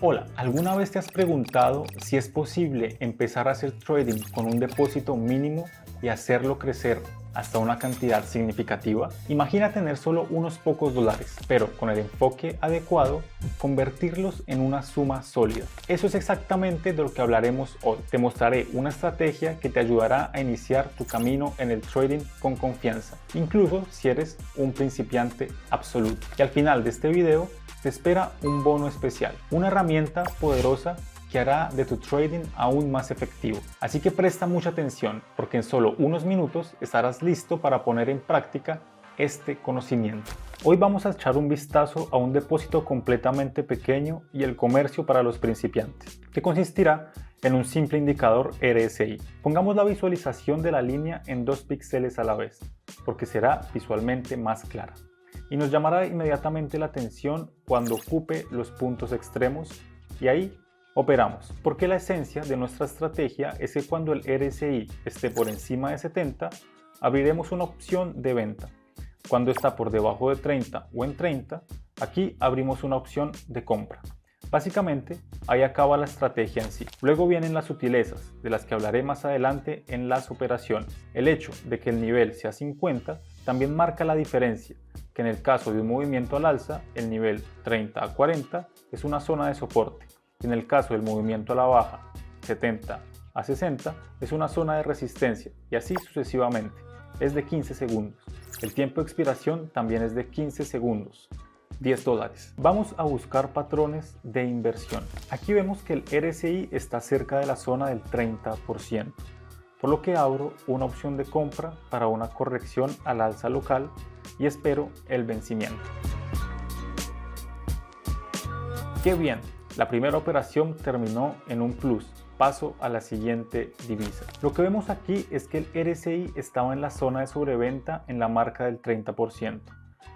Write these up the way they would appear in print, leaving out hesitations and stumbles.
Hola, ¿alguna vez te has preguntado si es posible empezar a hacer trading con un depósito mínimo y hacerlo crecer hasta una cantidad significativa? Imagina tener solo unos pocos dólares, pero con el enfoque adecuado, convertirlos en una suma sólida. Eso es exactamente de lo que hablaremos hoy. Te mostraré una estrategia que te ayudará a iniciar tu camino en el trading con confianza, incluso si eres un principiante absoluto. Y al final de este video, te espera un bono especial, una herramienta poderosa que hará de tu trading aún más efectivo. Así que presta mucha atención porque en solo unos minutos estarás listo para poner en práctica este conocimiento. Hoy vamos a echar un vistazo a un depósito completamente pequeño y el comercio para los principiantes, que consistirá en un simple indicador RSI. Pongamos la visualización de la línea en 2 píxeles a la vez, porque será visualmente más clara. Y nos llamará inmediatamente la atención cuando ocupe los puntos extremos y ahí operamos, porque la esencia de nuestra estrategia es que cuando el RSI esté por encima de 70, abriremos una opción de venta. Cuando está por debajo de 30 o en 30, aquí abrimos una opción de compra. Básicamente, ahí acaba la estrategia en sí. Luego vienen las sutilezas, de las que hablaré más adelante en las operaciones. El hecho de que el nivel sea 50 también marca la diferencia, que en el caso de un movimiento al alza, el nivel 30 a 40 es una zona de soporte, y en el caso del movimiento a la baja, 70 a 60 es una zona de resistencia, y así sucesivamente. Es de 15 segundos. El tiempo de expiración también es de 15 segundos. 10 dólares. Vamos a buscar patrones de inversión. Aquí vemos que el RSI está cerca de la zona del 30%, por lo que abro una opción de compra para una corrección al alza local y espero el vencimiento. ¡Qué bien! La primera operación terminó en un plus. Paso a la siguiente divisa. Lo que vemos aquí es que el RSI estaba en la zona de sobreventa en la marca del 30%.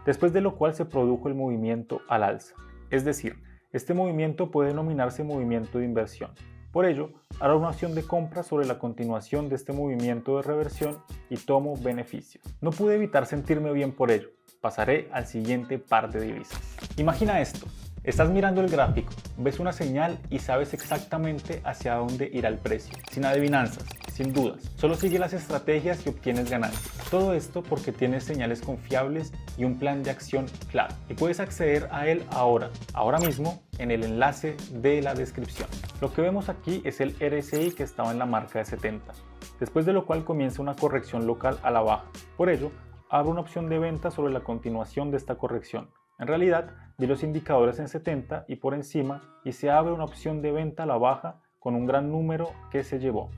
Después de lo cual se produjo el movimiento al alza. Es decir, este movimiento puede denominarse movimiento de inversión. Por ello, haré una opción de compra sobre la continuación de este movimiento de reversión y tomo beneficios. No pude evitar sentirme bien por ello. Pasaré al siguiente par de divisas. Imagina esto. Estás mirando el gráfico, ves una señal y sabes exactamente hacia dónde irá el precio. Sin adivinanzas, sin dudas. Solo sigue las estrategias y obtienes ganancias. Todo esto porque tienes señales confiables y un plan de acción claro. Y puedes acceder a él ahora mismo, en el enlace de la descripción. Lo que vemos aquí es el RSI que estaba en la marca de 70. Después de lo cual comienza una corrección local a la baja. Por ello, abro una opción de venta sobre la continuación de esta corrección. En realidad, vi los indicadores en 70 y por encima y se abre una opción de venta a la baja con un gran número que se llevó.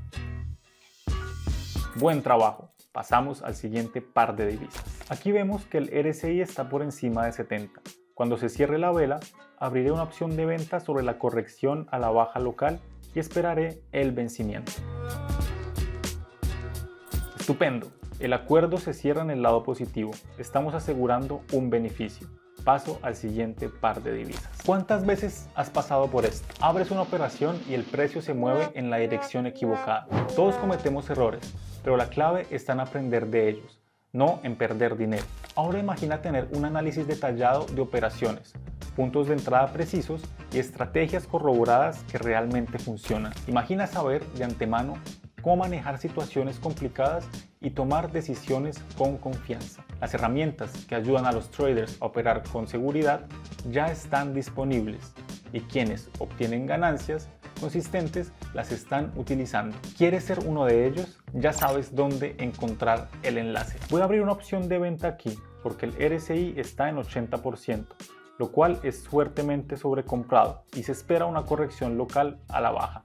Buen trabajo. Pasamos al siguiente par de divisas. Aquí vemos que el RSI está por encima de 70. Cuando se cierre la vela, abriré una opción de venta sobre la corrección a la baja local y esperaré el vencimiento. Estupendo. El acuerdo se cierra en el lado positivo. Estamos asegurando un beneficio. Paso al siguiente par de divisas. ¿Cuántas veces has pasado por esto? Abres una operación y el precio se mueve en la dirección equivocada. Todos cometemos errores, pero la clave está en aprender de ellos, no en perder dinero. Ahora imagina tener un análisis detallado de operaciones, puntos de entrada precisos y estrategias corroboradas que realmente funcionan. Imagina saber de antemano cómo manejar situaciones complicadas y tomar decisiones con confianza. Las herramientas que ayudan a los traders a operar con seguridad ya están disponibles y quienes obtienen ganancias consistentes las están utilizando. ¿Quieres ser uno de ellos? Ya sabes dónde encontrar el enlace. Voy a abrir una opción de venta aquí porque el RSI está en 80%, lo cual es fuertemente sobrecomprado y se espera una corrección local a la baja.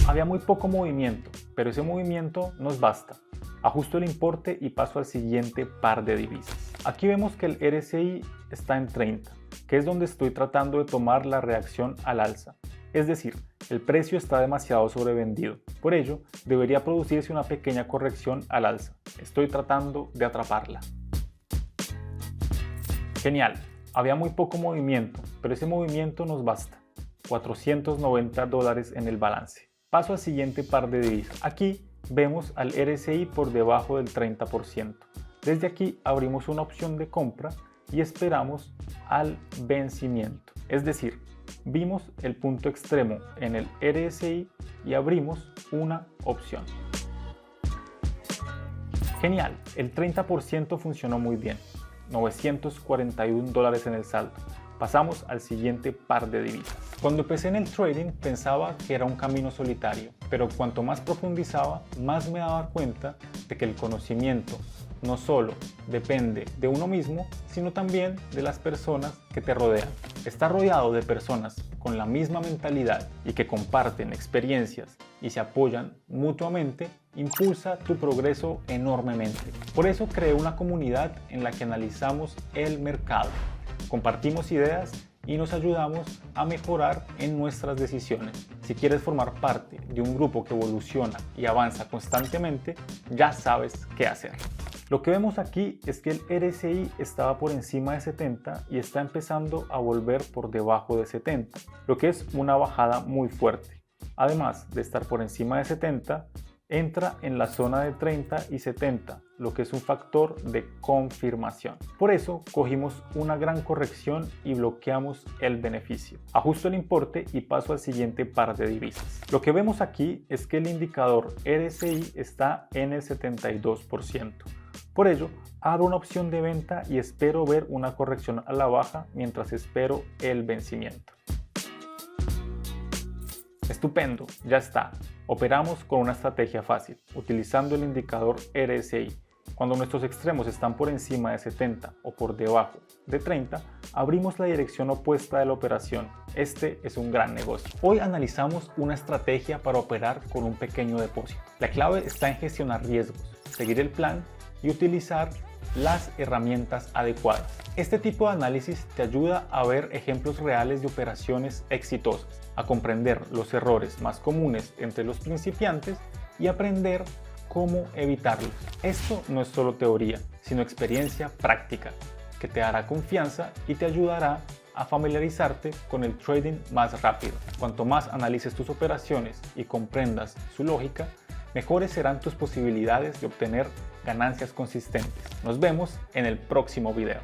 Había muy poco movimiento, pero ese movimiento nos basta. Ajusto el importe y paso al siguiente par de divisas. Aquí vemos que el RSI está en 30, que es donde estoy tratando de tomar la reacción al alza. Es decir, el precio está demasiado sobrevendido. Por ello, debería producirse una pequeña corrección al alza. Estoy tratando de atraparla. Genial. Había muy poco movimiento, pero ese movimiento nos basta. 490 dólares en el balance. Paso al siguiente par de divisas. Aquí vemos al RSI por debajo del 30%. Desde aquí abrimos una opción de compra y esperamos al vencimiento. Es decir, vimos el punto extremo en el RSI y abrimos una opción. Genial, el 30% funcionó muy bien, $941 en el saldo. Pasamos al siguiente par de divisas. Cuando empecé en el trading pensaba que era un camino solitario, pero cuanto más profundizaba, más me daba cuenta de que el conocimiento no solo depende de uno mismo, sino también de las personas que te rodean. Estar rodeado de personas con la misma mentalidad y que comparten experiencias y se apoyan mutuamente impulsa tu progreso enormemente. Por eso creé una comunidad en la que analizamos el mercado, compartimos ideas y nos ayudamos a mejorar en nuestras decisiones. Si quieres formar parte de un grupo que evoluciona y avanza constantemente, ya sabes qué hacer. Lo que vemos aquí es que el RSI estaba por encima de 70 y está empezando a volver por debajo de 70, lo que es una bajada muy fuerte. Además de estar por encima de 70, entra en la zona de 30 y 70, lo que es un factor de confirmación. Por eso cogimos una gran corrección y bloqueamos el beneficio. Ajusto el importe y paso al siguiente par de divisas. Lo que vemos aquí es que el indicador RSI está en el 72%. Por ello, abro una opción de venta y espero ver una corrección a la baja mientras espero el vencimiento. Estupendo, ya está. Operamos con una estrategia fácil, utilizando el indicador RSI. Cuando nuestros extremos están por encima de 70 o por debajo de 30, abrimos la dirección opuesta de la operación. Este es un gran negocio. Hoy analizamos una estrategia para operar con un pequeño depósito. La clave está en gestionar riesgos, seguir el plan y utilizar las herramientas adecuadas. Este tipo de análisis te ayuda a ver ejemplos reales de operaciones exitosas, a comprender los errores más comunes entre los principiantes y aprender cómo evitarlos. Esto no es solo teoría, sino experiencia práctica que te dará confianza y te ayudará a familiarizarte con el trading más rápido. Cuanto más analices tus operaciones y comprendas su lógica, mejores serán tus posibilidades de obtener ganancias consistentes. Nos vemos en el próximo video.